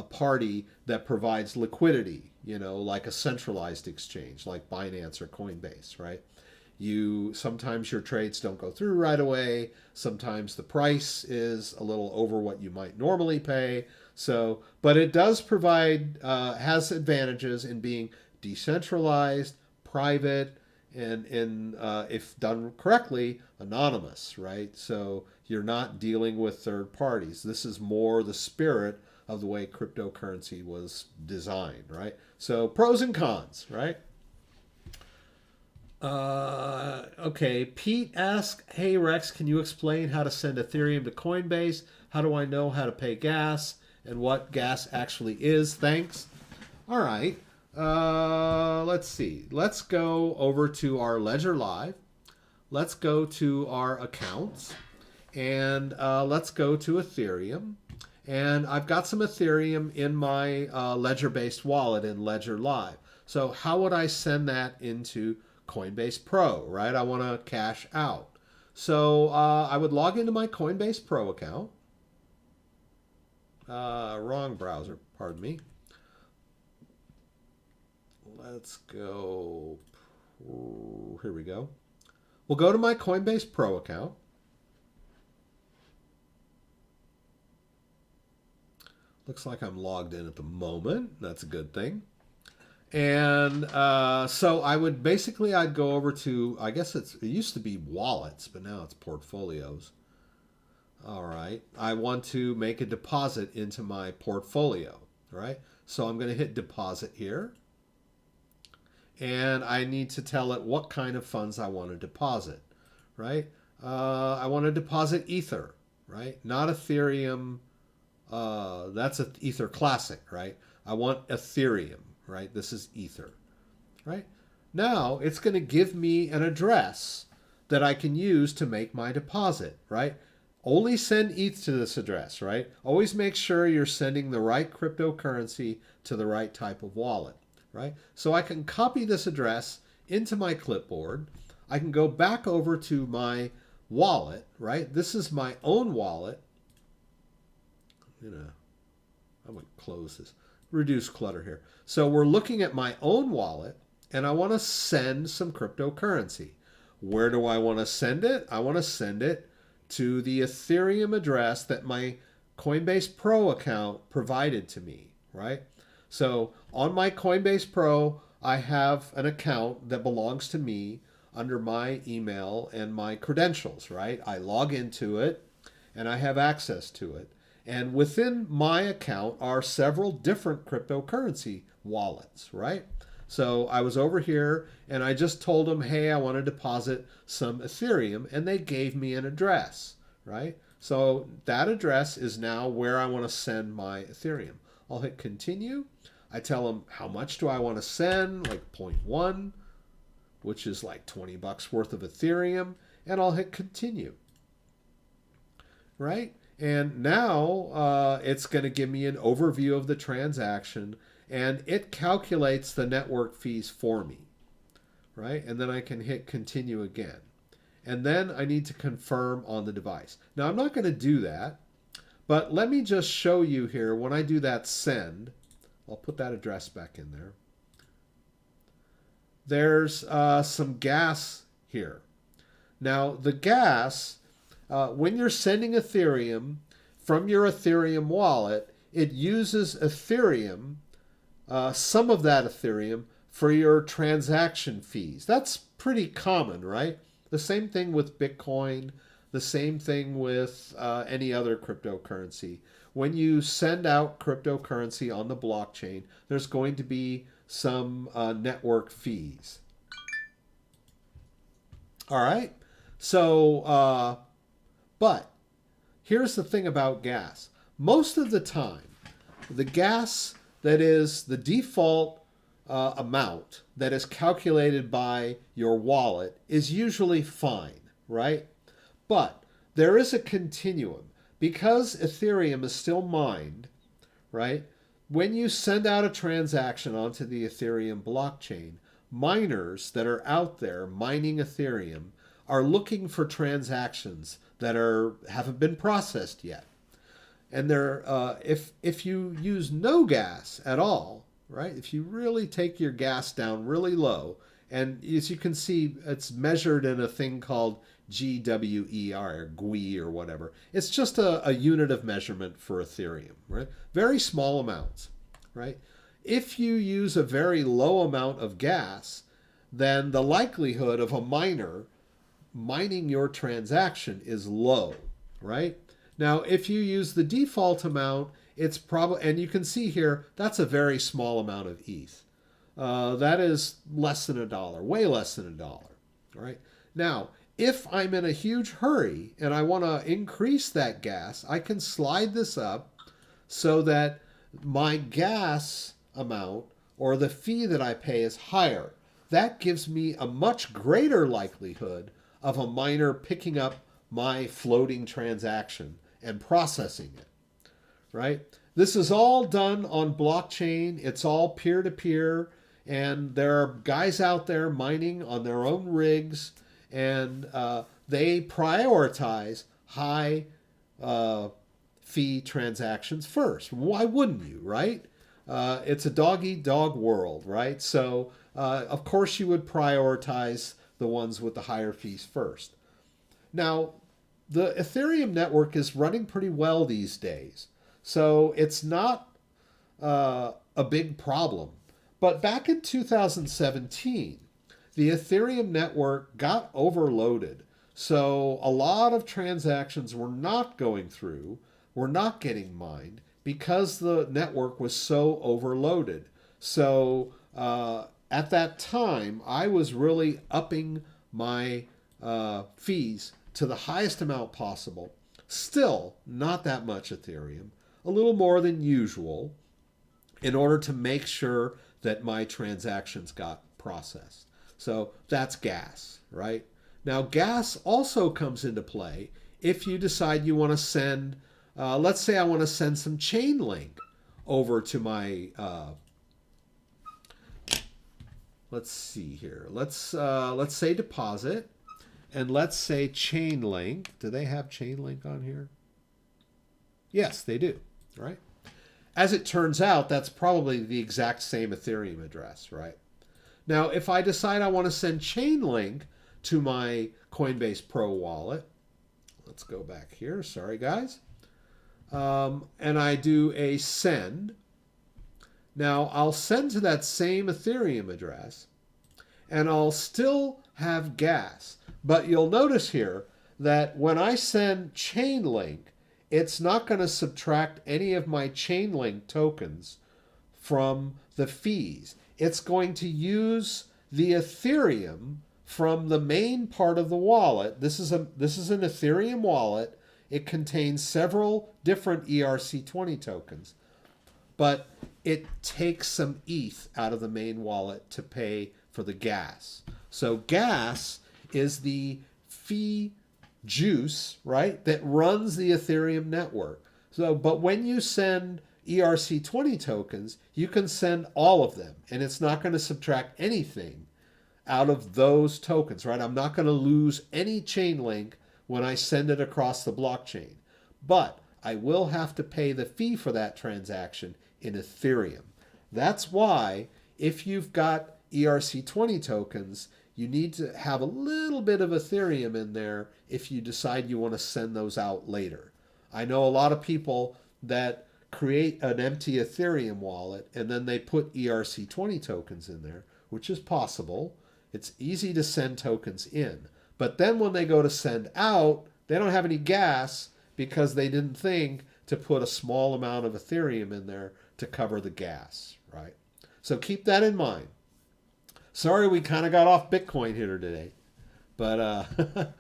party that provides liquidity, like a centralized exchange like Binance or Coinbase, right? Sometimes your trades don't go through right away. Sometimes the price is a little over what you might normally pay. So, but it does provide, has advantages in being decentralized, private, and if done correctly, anonymous, right? So you're not dealing with third parties. This is more the spirit of the way cryptocurrency was designed, right? So pros and cons, right? Okay, Pete asks, hey Rex, can you explain how to send Ethereum to Coinbase? How do I know how to pay gas and what gas actually is? Thanks. All right, let's see. Let's go over to our Ledger Live. let's go to our accounts and let's go to Ethereum. And I've got some Ethereum in my ledger-based wallet in Ledger Live. So how would I send that into Coinbase Pro, right? I want to cash out. So I would log into my Coinbase Pro account. Wrong browser, pardon me. Let's go. Here we go. We'll go to my Coinbase Pro account. Looks like I'm logged in at the moment. That's a good thing. And so I would basically, I'd go over to, I guess it used to be wallets, but now it's portfolios. All right. I want to make a deposit into my portfolio. All right. So I'm going to hit deposit here. And I need to tell it what kind of funds I want to deposit. Right. I want to deposit Ether. Right. Not Ethereum. That's an Ether Classic, right? I want Ethereum, right? This is Ether, right? Now it's going to give me an address that I can use to make my deposit, right? Only send ETH to this address, right? Always make sure you're sending the right cryptocurrency to the right type of wallet, right? So I can copy this address into my clipboard. I can go back over to my wallet, right? This is my own wallet. I'm going to close this, reduce clutter here. So we're looking at my own wallet and I want to send some cryptocurrency. Where do I want to send it? I want to send it to the Ethereum address that my Coinbase Pro account provided to me, right? So on my Coinbase Pro, I have an account that belongs to me under my email and my credentials, right? I log into it and I have access to it. And within my account are several different cryptocurrency wallets, right? So I was over here and I just told them, hey, I want to deposit some Ethereum, and they gave me an address, right? So that address is now where I want to send my Ethereum. I'll hit continue. I tell them how much do I want to send, like 0.1, which is like 20 bucks worth of Ethereum, and I'll hit continue, right? And now it's going to give me an overview of the transaction, and it calculates the network fees for me, right? And then I can hit continue again. And then I need to confirm on the device. Now, I'm not going to do that, but let me just show you here when I do that send. I'll put that address back in there. There's some gas here. Now, the gas... when you're sending Ethereum from your Ethereum wallet, it uses Ethereum, some of that Ethereum, for your transaction fees. That's pretty common, right? The same thing with Bitcoin, the same thing with any other cryptocurrency. When you send out cryptocurrency on the blockchain, there's going to be some network fees. All right? So... but here's the thing about gas. Most of the time, the gas that is the default amount that is calculated by your wallet is usually fine, right? But there is a continuum. Because Ethereum is still mined, right? When you send out a transaction onto the Ethereum blockchain, miners that are out there mining Ethereum are looking for transactions that haven't been processed yet. And they're if you use no gas at all, right? If you really take your gas down really low, and as you can see, it's measured in a thing called GWER or GWE or whatever. It's just a unit of measurement for Ethereum, right? Very small amounts, right? If you use a very low amount of gas, then the likelihood of a miner mining your transaction is low, right? Now, if you use the default amount, it's probably, and you can see here, that's a very small amount of ETH. That is less than $1, way less than $1, all right? Now, if I'm in a huge hurry and I want to increase that gas, I can slide this up so that my gas amount or the fee that I pay is higher. That gives me a much greater likelihood of a miner picking up my floating transaction and processing it, right? This is all done on blockchain. It's all peer-to-peer, and there are guys out there mining on their own rigs, and they prioritize high fee transactions first. Why wouldn't you, right? It's a dog-eat-dog world, right? So, of course, you would prioritize the ones with the higher fees first. Now, the Ethereum network is running pretty well these days, so it's not a big problem. But back in 2017, the Ethereum network got overloaded. So a lot of transactions were not going through, were not getting mined because the network was so overloaded. So at that time, I was really upping my fees to the highest amount possible. Still, not that much Ethereum, a little more than usual, in order to make sure that my transactions got processed. So that's gas, right? Now, gas also comes into play if you decide you want to send, let's say I want to send some chain link over to my, let's see here. Let's say deposit, and let's say chain link. Do they have chain link on here? Yes, they do, right? As it turns out, that's probably the exact same Ethereum address, right? Now, if I decide I want to send Chainlink to my Coinbase Pro wallet, let's go back here, sorry guys, and I do a send. Now, I'll send to that same Ethereum address, and I'll still have gas. But you'll notice here that when I send Chainlink, it's not going to subtract any of my Chainlink tokens from the fees. It's going to use the Ethereum from the main part of the wallet. This is an Ethereum wallet. It contains several different ERC20 tokens, but it takes some ETH out of the main wallet to pay for the gas. So gas is the fee juice, right, that runs the Ethereum network. So, but when you send ERC20 tokens, you can send all of them, and it's not going to subtract anything out of those tokens, right? I'm not going to lose any chain link when I send it across the blockchain, but I will have to pay the fee for that transaction in Ethereum. That's why if you've got ERC20 tokens, you need to have a little bit of Ethereum in there if you decide you want to send those out later. I know a lot of people that create an empty Ethereum wallet and then they put ERC20 tokens in there, which is possible. It's easy to send tokens in. But then when they go to send out, they don't have any gas because they didn't think to put a small amount of Ethereum in there to cover the gas, right? So keep that in mind. Sorry we kind of got off Bitcoin here today, but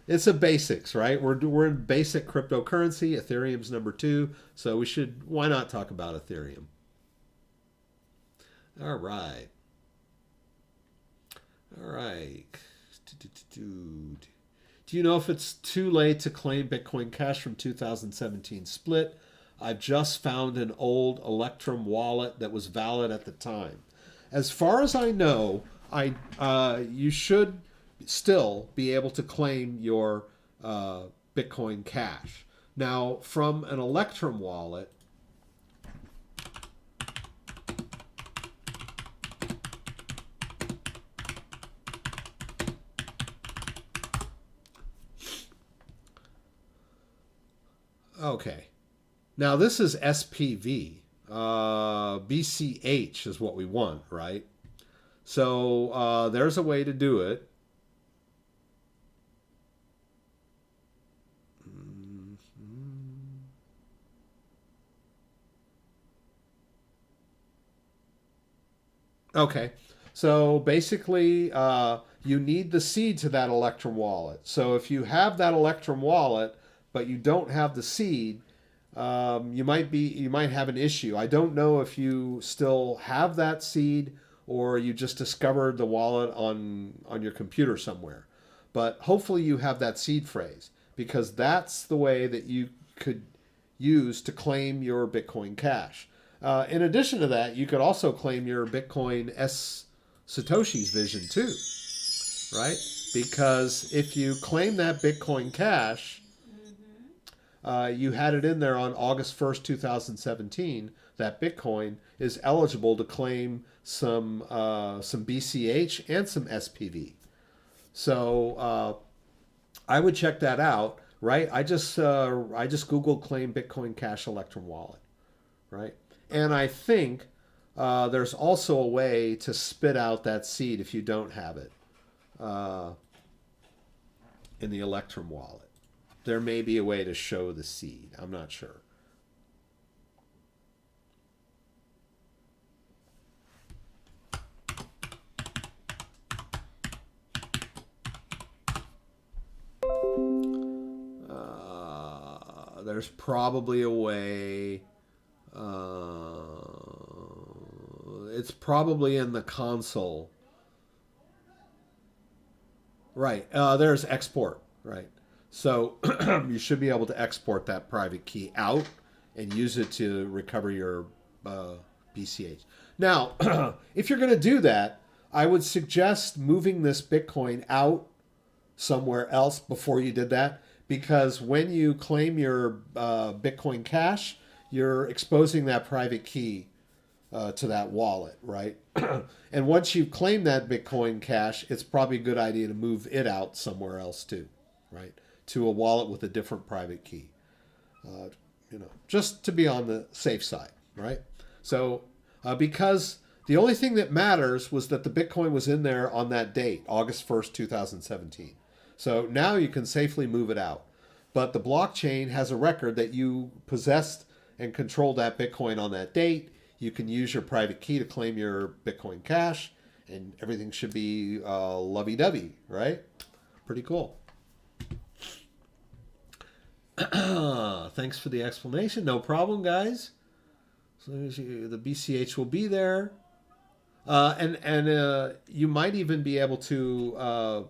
it's the basics, right? We're in basic cryptocurrency. Ethereum's number 2, so we should, why not talk about Ethereum? All right. All right. Do you know if it's too late to claim Bitcoin Cash from 2017 split? I've just found an old Electrum wallet that was valid at the time. As far as I know, you should still be able to claim your Bitcoin Cash. Now, from an Electrum wallet, okay. Now, this is SPV. BCH is what we want, right? So there's a way to do it. Okay, so basically you need the seed to that Electrum wallet. So if you have that Electrum wallet, but you don't have the seed, you might have an issue. I don't know if you still have that seed or you just discovered the wallet on your computer somewhere. but hopefully you have that seed phrase, because that's the way that you could use to claim your Bitcoin Cash. In addition to that, you could also claim your Bitcoin S Satoshi's vision too, right? Because if you claim that Bitcoin Cash, you had it in there on August 1st, 2017, that Bitcoin is eligible to claim some BCH and some SPV. So I would check that out, right? I just Googled claim Bitcoin Cash Electrum Wallet, right? And I think there's also a way to spit out that seed if you don't have it in the Electrum wallet. There may be a way to show the seed. I'm not sure. There's probably a way. It's probably in the console. Right. There's export. Right. So you should be able to export that private key out and use it to recover your BCH. Now, if you're going to do that, I would suggest moving this Bitcoin out somewhere else before you did that, because when you claim your Bitcoin Cash, you're exposing that private key to that wallet, right? And once you've claimed that Bitcoin Cash, it's probably a good idea to move it out somewhere else too, right? To a wallet with a different private key, just to be on the safe side, right? So because the only thing that matters was that the Bitcoin was in there on that date, August 1st, 2017. So now you can safely move it out. But the blockchain has a record that you possessed and controlled that Bitcoin on that date. You can use your private key to claim your Bitcoin Cash, and everything should be lovey-dovey, right? Pretty cool. Thanks for the explanation. No problem, guys. So the BCH will be there. And you might even be able to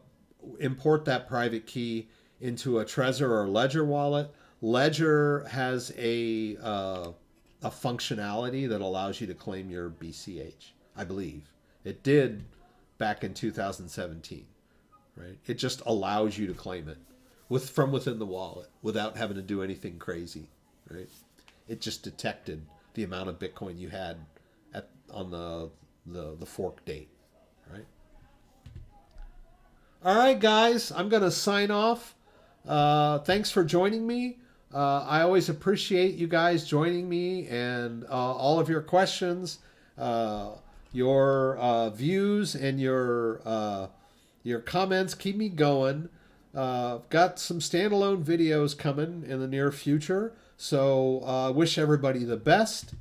import that private key into a Trezor or Ledger wallet. Ledger has a functionality that allows you to claim your BCH, I believe. It did back in 2017, right? It just allows you to claim it from within the wallet without having to do anything crazy, right? It just detected the amount of Bitcoin you had on the fork date, right? All right, guys, I'm going to sign off. Thanks for joining me. I always appreciate you guys joining me and all of your questions, your views, and your comments keep me going. Got some standalone videos coming in the near future, so wish everybody the best.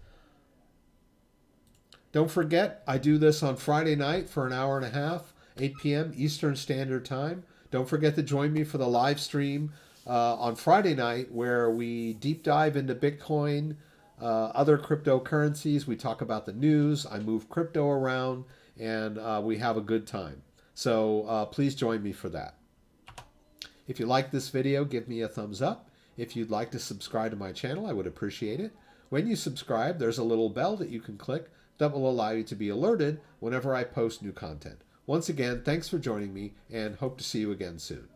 Don't forget, I do this on Friday night for an hour and a half, 8 p.m. Eastern Standard Time. Don't forget to join me for the live stream on Friday night, where we deep dive into Bitcoin, other cryptocurrencies. We talk about the news. I move crypto around, and we have a good time. So please join me for that. If you like this video, give me a thumbs up. If you'd like to subscribe to my channel, I would appreciate it. When you subscribe, there's a little bell that you can click that will allow you to be alerted whenever I post new content. Once again, thanks for joining me, and hope to see you again soon.